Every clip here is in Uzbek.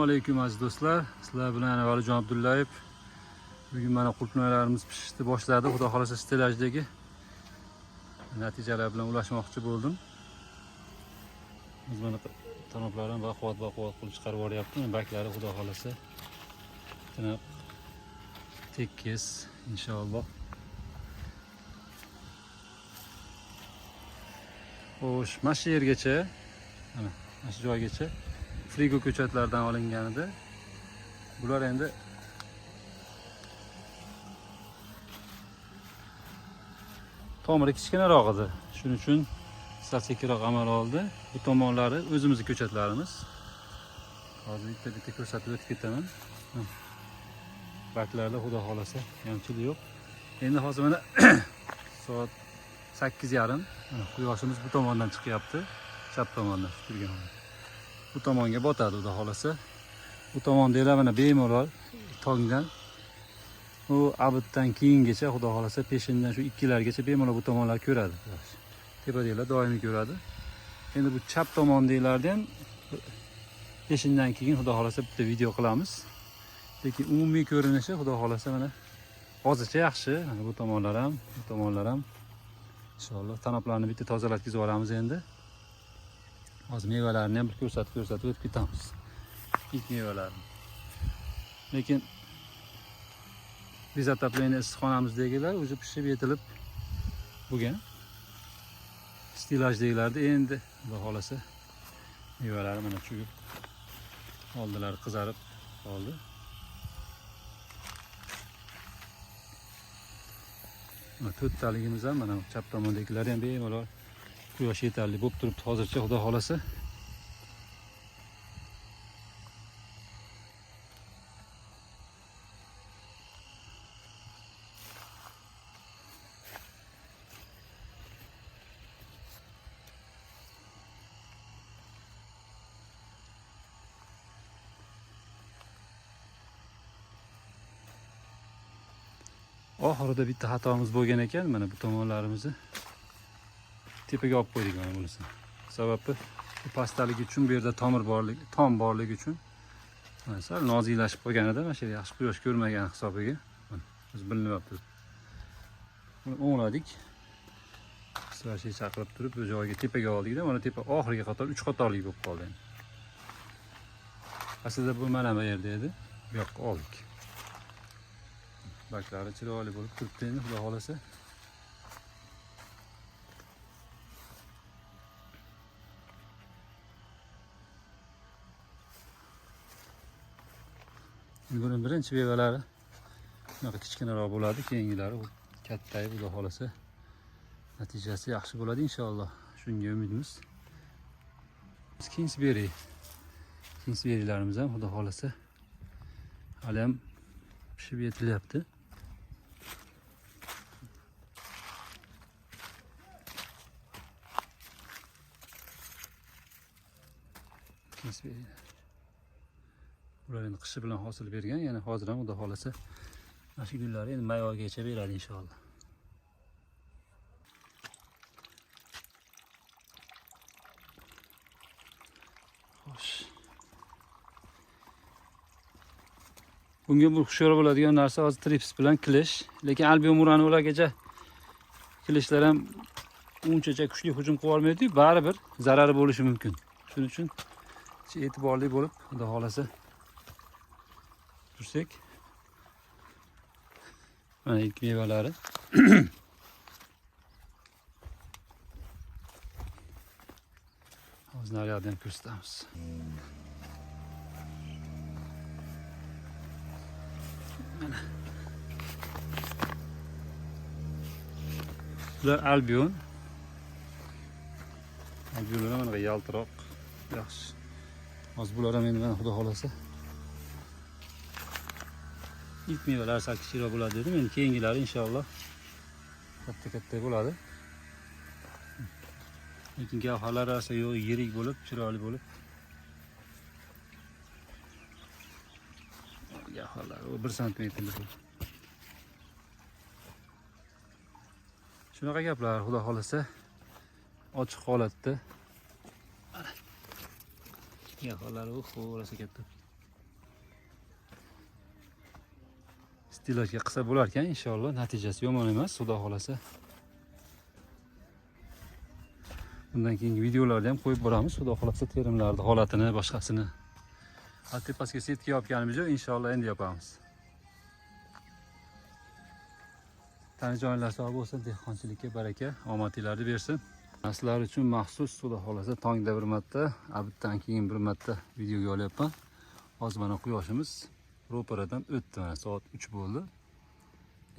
alaykum aziz do'stlar. Sizlar bilan Valijon Abdullayev. Bugun mana qulupnaylarimiz pishishni boshladi. Xudo xolasa stelajdagi natijalar bilan ulashmoqchi bo'ldim. Biz mana tanoplarini baquvvat qilib chiqarib yuboryapti. Baklari xudo xolasa tekis inshaalloh. Xo'sh, mana shu yergacha, mana shu joygacha frigo ko'chatlardan olingan edi. Bular endi tomiri kichkinaroq edi. Shuning uchun sekinroq amal oldi. Bu tomonlari o'zimizning ko'chatlarimiz. Hozir bitta ko'rsatib o'tib ketaman. Baklarda xudo xolasa kamchilik yo'q. Endi hozir mana soat 8:30. Quyoshimiz bu tomondan chiqyapti. Chap tomondan turgan. Bu tomonga botadi xudo xolasa. Bu tomondagilar mana bemalol tongdan u abiddan keyingacha xudo xolasa peshindan shu 2largacha bemalol bu tomonlar ko'radi. Tepadagilar doimiy ko'radi. Endi bu chap tomondagilarda ham peshindan keyin xudo xolasa bitta video qilamiz. Lekin umumiy ko'rinishi xudo xolasa mana hozircha yaxshi. Mana bu tomonlar ham, bu tomonlar ham inshaalloh tanoplarni bitta tozalatkizib olamiz endi. Hozir mevalarni ham bir ko'rsatib o'tib ketamiz. İlk mevalarni. Lekin biz ataplayni issiqxonamizdagilar o'zi pishib yetilib bo'lgan. Stilajdagilarda endi xudo xolasa mevalari mana cho'kib oldilari qizarib qoldi. Mana to'rttaligimiz ham mana chap tomondagilar ham bemalol quyosh yetarli bo'lib turibdi hozircha xudo xolasa. Oxirida bitta xatomiz bo'lgan ekan. Mana bu tomonlarimizni tepaga olib qo'ydik mana bunisini. Sababi bu pastalik uchun bu yerda tom borligi uchun sal noziklashib qolgan edi. Mana shu yaxshi quyosh ko'rmagan hisobiga. Biz bilinyapti. Buni o'ngladik. Sirashiy chaqirib turib bu joyga tepaga oldik-da, mana tepa oxirgi qator 3 qatorlik bo'lib qoldi. Aslida bu mana bu yerda edi. Bu yoqqa oldik. Baklari chiroyli bo'lib turibdi endi xudo xolasa. Buning birinchi mevalari bunaqa kichkinaroq bo'ladi, keyingilari kattayib xudo xolasa natijasi yaxshi bo'ladi inshaalloh. Shunga umidimiz. Kingsberrylarimiz ham xudo xolasa hali ham pishib yetilyapti. Ular endi qishi bilan hosil bergan, ya'ni hozir ham xudo xolasa mana shu gullar endi may oyigacha beradi inshaalloh. Xo'sh. Bunga bu hushyor bo'ladigan narsa hozir trips bilan kilish, lekin albumurani ulargacha kilishlar ham unchacha kuchli hujum qila olmaydi, baribir zarari bo'lishi mumkin. Shuning uchun e'tiborli bo'lib, xudo xolasa tursak. Mana ilk mevalari. Hozir naryoqda ham ko'rsatamiz. Mana. Bular albion. Albionlar mana yaltiroq, yaxshi. Hozir bular ham endi mana xudo xolasa ilk mevalar sal kichikroq bo'ladi dedim. Endi keyingilari inshaalloh katta bo'ladi. Lekin gavharlar esa yo'q, yirik bo'lib, chiroyli bo'lib. Gavharlar 1 santimetrlik. Shunaqa gaplar xudo xolasa ochiq holatda. Gavharlar xolasa katta. stilajga qilsa bo'lar ekan, inshaalloh natijasi yomon emas, xudo xolasa. Bundan keyingi videolarda ham qo'yib boramiz, xudo xolasa, terimlarni holatini, boshqasini. Tepasiga setga yopganimiz yo'q, inshaalloh endi yopamiz. Tani joylar sog' bo'lsin, dehqonchilikka baraka, omadinglarni bersin. Sizlar uchun maxsus, xudo xolasa, tongda bir marta, abitdan keyin bir marta videoga olyapman. Hozir mana quyoshimiz ro'paradan o'tdi, mana soat 3 bo'ldi.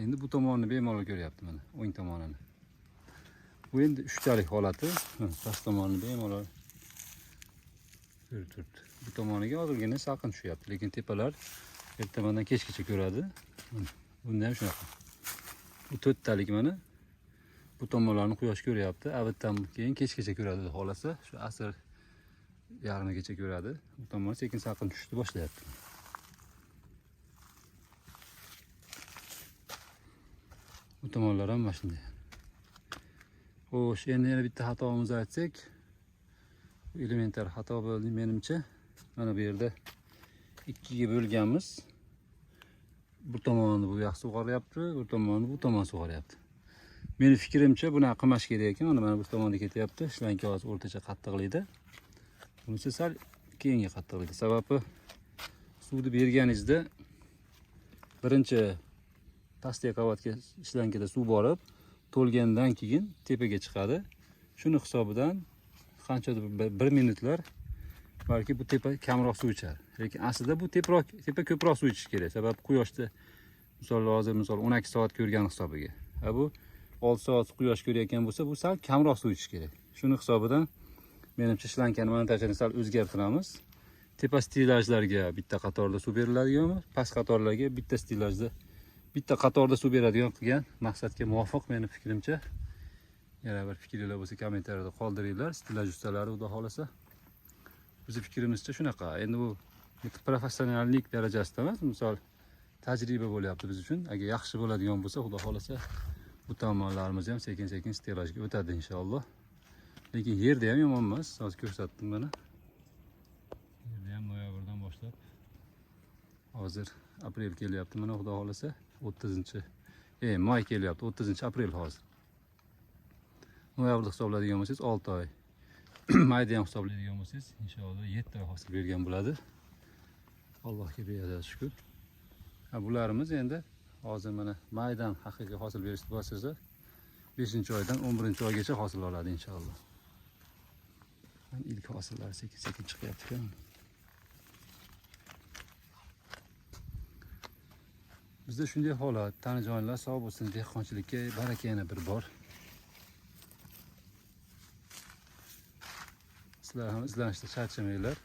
Endi bu tomonni bemalol ko'ryapti, mana o'ng tomonini. Bu endi uchtalik holati, past tomonni bemalol ko'rib turibdi. Bu tomoniga hozirgina salqin tushyapti, lekin tepalar ertamandan kechgacha ko'radi. Bunda ham shunaqa. Bu to'rttalik mana. Bu tomonlarni quyosh ko'ryapti. Avitdan keyin kechgacha ko'radi, xolasa. Shu asr yarmigacha ko'radi. Bu tomon sekin salqin tushishni boshlayapti. Bu tomonlar ham mana shunday. Xo'sh, endi yana bitta xatomizni aytsak, bu elementar xato bo'ldi menimcha. Mana bu yerda ikkiga bo'lganmiz. Bu tomonni bu yoq sug'oryapti, bu tomonni bu tomon sug'oryapti. Meni fikrimcha buni qilmash kerak ekan. Mana bu tomonga ketyapti. Shlanka hozir o'rtacha qattiqlikda. Bunisi sal keyinga qattiqlikda. Sababi suvni berganingizda birinchi pastki qavatga shlankada suv borib, to'lgandan keyin tepaga chiqadi. Shuni hisobidan qanchadir 1 minutlar balki bu tepa kamroq suv ichar. Lekin aslida bu tepa ko'proq suv ichish kerak. Sababi quyoshda hozir 12 soat ko'rgan hisobiga. Bu 6 soat quyosh ko'rayotgan bo'lsa, bu sal kamroq suv ichish kerak. Shuni hisobidan menimcha shlankani montajini sal o'zgartiramiz. Tepa stilajlarga bitta qatorda suv beriladiganmi, past qatorlarga bitta stilajda bitta qatorda suv beradigan qilgan maqsadga muvofiq meni fikrimcha. Yana bir fikringlar bo'lsa kommentariyada qoldiringlar. Stilaj ustalari xudo xolasa. Bizning fikrimizcha shunaqa. Endi bu professionallik darajasida emas, misol tajriba bo'lyapti biz uchun. Agar yaxshi bo'ladigan bo'lsa, xudo xolasa, bu tomonlarimiz ham sekin-sekin stilajga o'tadi inshaalloh. Lekin yerda ham yomon emas. Hozir ko'rsatdim mana. Yerda ham noyabrdan boshlab hozir aprel kelyapti. Mana xudo xolasa may kelyapti. 30-aprel hozir. Noyabrda hisobladigan bo'lsangiz 6 oy. Mayda ham hisoblaydigan bo'lsangiz, inshaalloh 7 oy hosil bergan bo'ladi. Allohga beadad shukr. Bularimiz endi hozir mana maydan haqiqiy hosil berishni boshlasa, 5-oydan 11-oygacha hosil oladi inshaalloh. İlk hosillar sekin-sekin chiqyapti ekan. Bizda shunday holat, tani joylar sog' bo'lsin, dehqonchilikka baraka yana bir bor. Sizlar ham izlanishda charchamanglar.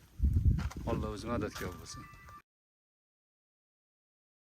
Alloh o'zi madadkor bo'lsin.